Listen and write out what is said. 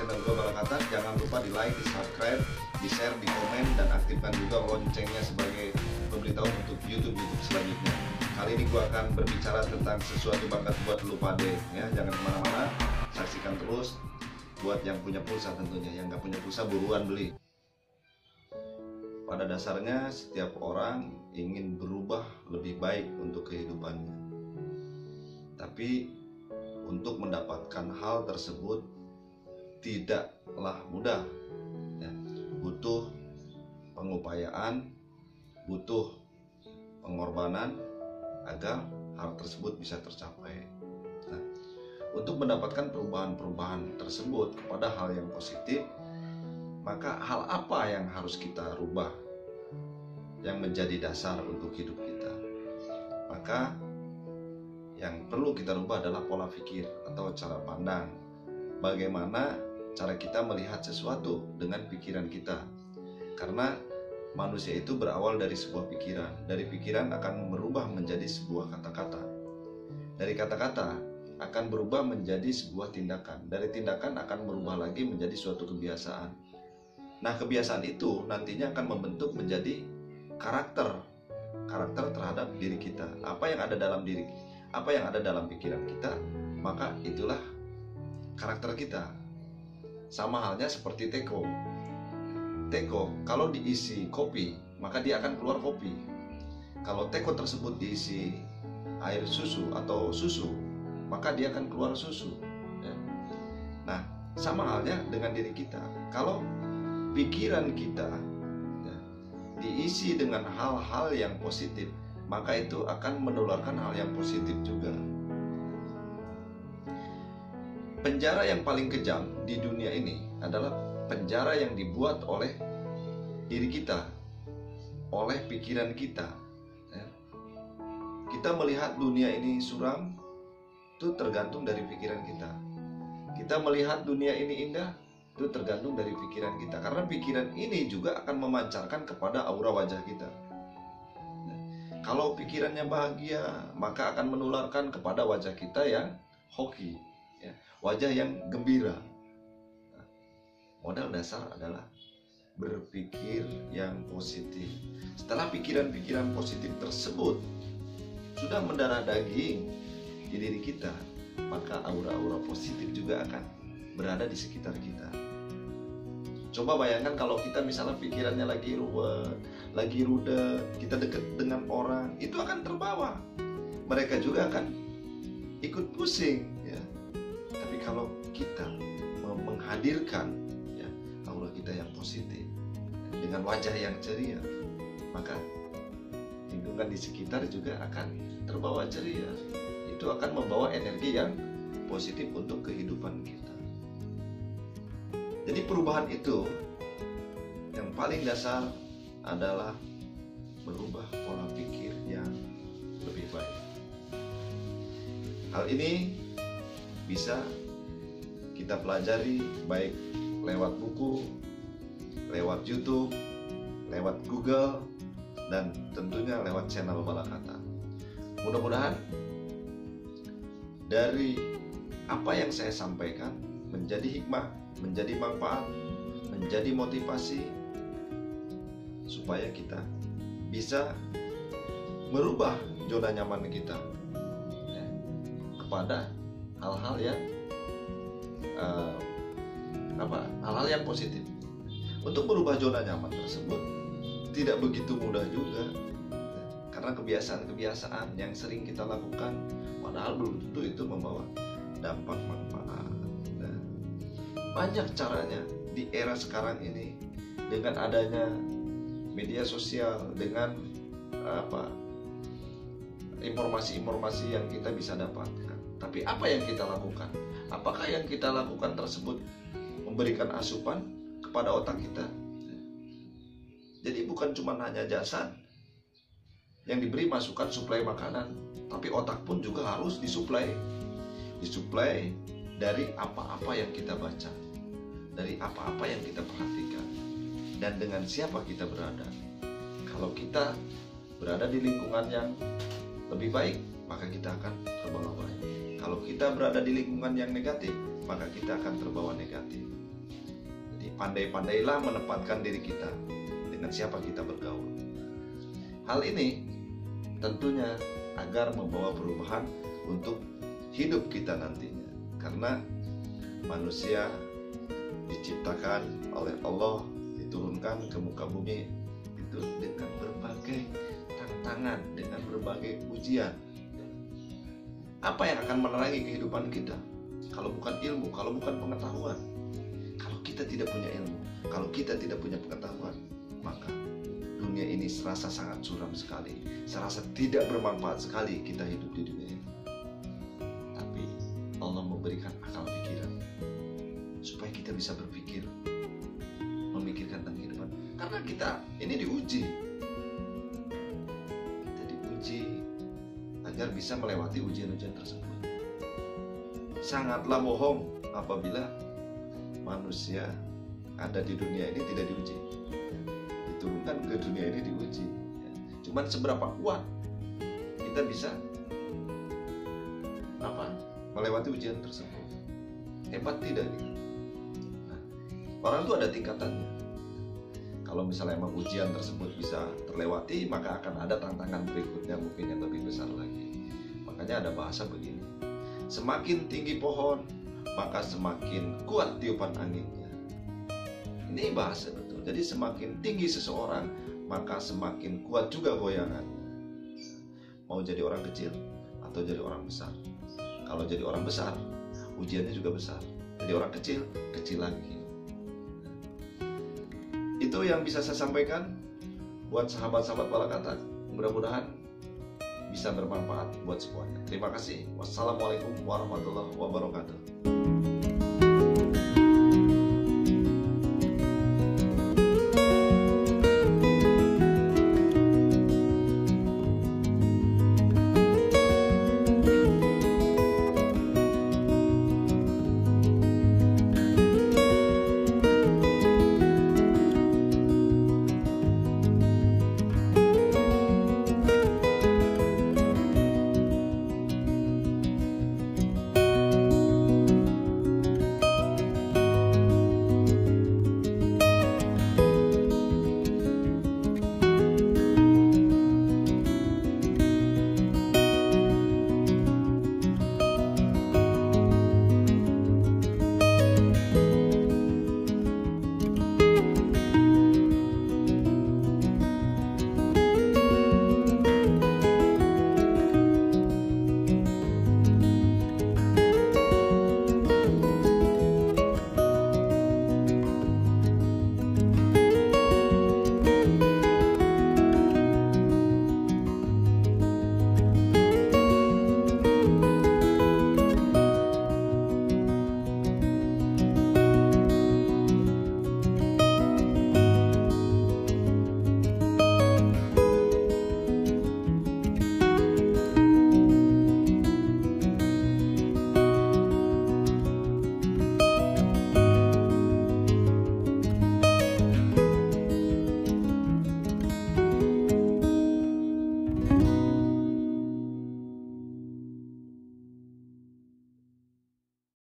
channel gue Balakata. Jangan lupa di like, di subscribe, di share, di komen, dan aktifkan juga loncengnya sebagai pemberitahuan untuk YouTube selanjutnya. Kali ini gue akan berbicara tentang sesuatu banget buat lu pade ya. Jangan kemana-mana, saksikan terus. Buat yang punya pulsa tentunya, yang nggak punya pulsa buruan beli. Pada dasarnya setiap orang ingin berubah lebih baik untuk kehidupannya. Tapi untuk mendapatkan hal tersebut tidaklah mudah ya. Butuh pengupayaan, butuh pengorbanan agar hal tersebut bisa tercapai. Nah, untuk mendapatkan perubahan-perubahan tersebut kepada hal yang positif, maka hal apa yang harus kita rubah yang menjadi dasar untuk hidup kita? Maka yang perlu kita rubah adalah pola pikir atau cara pandang. Bagaimana cara kita melihat sesuatu dengan pikiran kita. Karena manusia itu berawal dari sebuah pikiran. Dari pikiran akan berubah menjadi sebuah kata-kata. Dari kata-kata akan berubah menjadi sebuah tindakan. Dari tindakan akan berubah lagi menjadi suatu kebiasaan. Nah, kebiasaan itu nantinya akan membentuk menjadi karakter terhadap diri kita. Apa yang ada dalam diri, apa yang ada dalam pikiran kita, maka itulah karakter kita. Sama halnya seperti teko. Teko kalau diisi kopi, maka dia akan keluar kopi. Kalau teko tersebut diisi air susu atau susu, maka dia akan keluar susu ya. Nah, sama halnya dengan diri kita. Kalau pikiran kita ya, diisi dengan hal-hal yang positif, maka itu akan menularkan hal yang positif juga. Penjara yang paling kejam di dunia ini adalah penjara yang dibuat oleh diri kita, oleh pikiran kita ya. Kita melihat dunia ini suram, itu tergantung dari pikiran kita. Kita melihat dunia ini indah, itu tergantung dari pikiran kita. Karena pikiran ini juga akan memancarkan kepada aura wajah kita. Kalau pikirannya bahagia, maka akan menularkan kepada wajah kita yang hoki ya, wajah yang gembira. Modal dasar adalah berpikir yang positif. Setelah pikiran-pikiran positif tersebut sudah mendarah daging di diri kita, maka aura-aura positif juga akan berada di sekitar kita. Coba bayangkan kalau kita misalnya pikirannya lagi ruwet, lagi rudet, kita dekat dengan orang, itu akan terbawa. Mereka juga akan ikut pusing ya. Tapi kalau kita menghadirkan ya, aura kita yang positif ya, dengan wajah yang ceria, maka lingkungan di sekitar juga akan terbawa ceria. Itu akan membawa energi yang positif untuk kehidupan kita. Jadi perubahan itu yang paling dasar adalah merubah pola pikir yang lebih baik. Hal ini bisa kita pelajari baik lewat buku, lewat YouTube, lewat Google, dan tentunya lewat channel Balakata. Mudah-mudahan dari apa yang saya sampaikan menjadi hikmah, menjadi manfaat, menjadi motivasi supaya kita bisa merubah zona nyaman kita ya, kepada hal-hal yang hal-hal yang positif. Untuk merubah zona nyaman tersebut tidak begitu mudah juga ya, karena kebiasaan-kebiasaan yang sering kita lakukan padahal belum tentu itu membawa dampak manfaat. Banyak caranya di era sekarang ini dengan adanya media sosial, dengan informasi-informasi yang kita bisa dapatkan. Tapi apa yang kita lakukan? Apakah yang kita lakukan tersebut memberikan asupan kepada otak kita? Jadi bukan cuma hanya jasad yang diberi masukan suplai makanan, tapi otak pun juga harus disuplai dari apa-apa yang kita baca, dari apa-apa yang kita perhatikan, dan dengan siapa kita berada. Kalau kita berada di lingkungan yang lebih baik, maka kita akan terbawa baik. Kalau kita berada di lingkungan yang negatif, maka kita akan terbawa negatif. pandai-pandailah menempatkan diri kita dengan siapa kita bergaul. Hal ini tentunya agar membawa perubahan untuk hidup kita nantinya. Karena manusia diciptakan oleh Allah, diturunkan ke muka bumi itu dengan berbagai tantangan, dengan berbagai ujian. Apa yang akan menerangi kehidupan kita kalau bukan ilmu, kalau bukan pengetahuan? Kalau kita tidak punya ilmu, kalau kita tidak punya pengetahuan, maka dunia ini serasa sangat suram sekali, serasa tidak bermanfaat sekali kita hidup di dunia ini. Tapi Allah memberikan akal pikiran supaya kita bisa berpikir, memikirkan tentang kehidupan. Karena kita ini diuji, kita diuji agar bisa melewati ujian-ujian tersebut. Sangatlah bohong apabila manusia ada di dunia ini tidak diuji. Diturunkan ke dunia ini diuji. Cuman seberapa kuat kita bisa melewati ujian tersebut. Hebat tidak gitu? Nah, orang itu ada tingkatannya. Kalau misalnya emang ujian tersebut bisa terlewati, maka akan ada tantangan berikutnya mungkin yang lebih besar lagi. Makanya ada bahasa begini, semakin tinggi pohon, maka semakin kuat tiupan anginnya. Ini bahasa betul. Jadi semakin tinggi seseorang, maka semakin kuat juga goyangannya. Mau jadi orang kecil atau jadi orang besar. Kalau jadi orang besar, ujiannya juga besar. Jadi orang kecil, kecil lagi. Itu yang bisa saya sampaikan buat sahabat-sahabat Balakatak. Mudah-mudahan bisa bermanfaat buat semuanya. Terima kasih. Wassalamualaikum warahmatullahi wabarakatuh.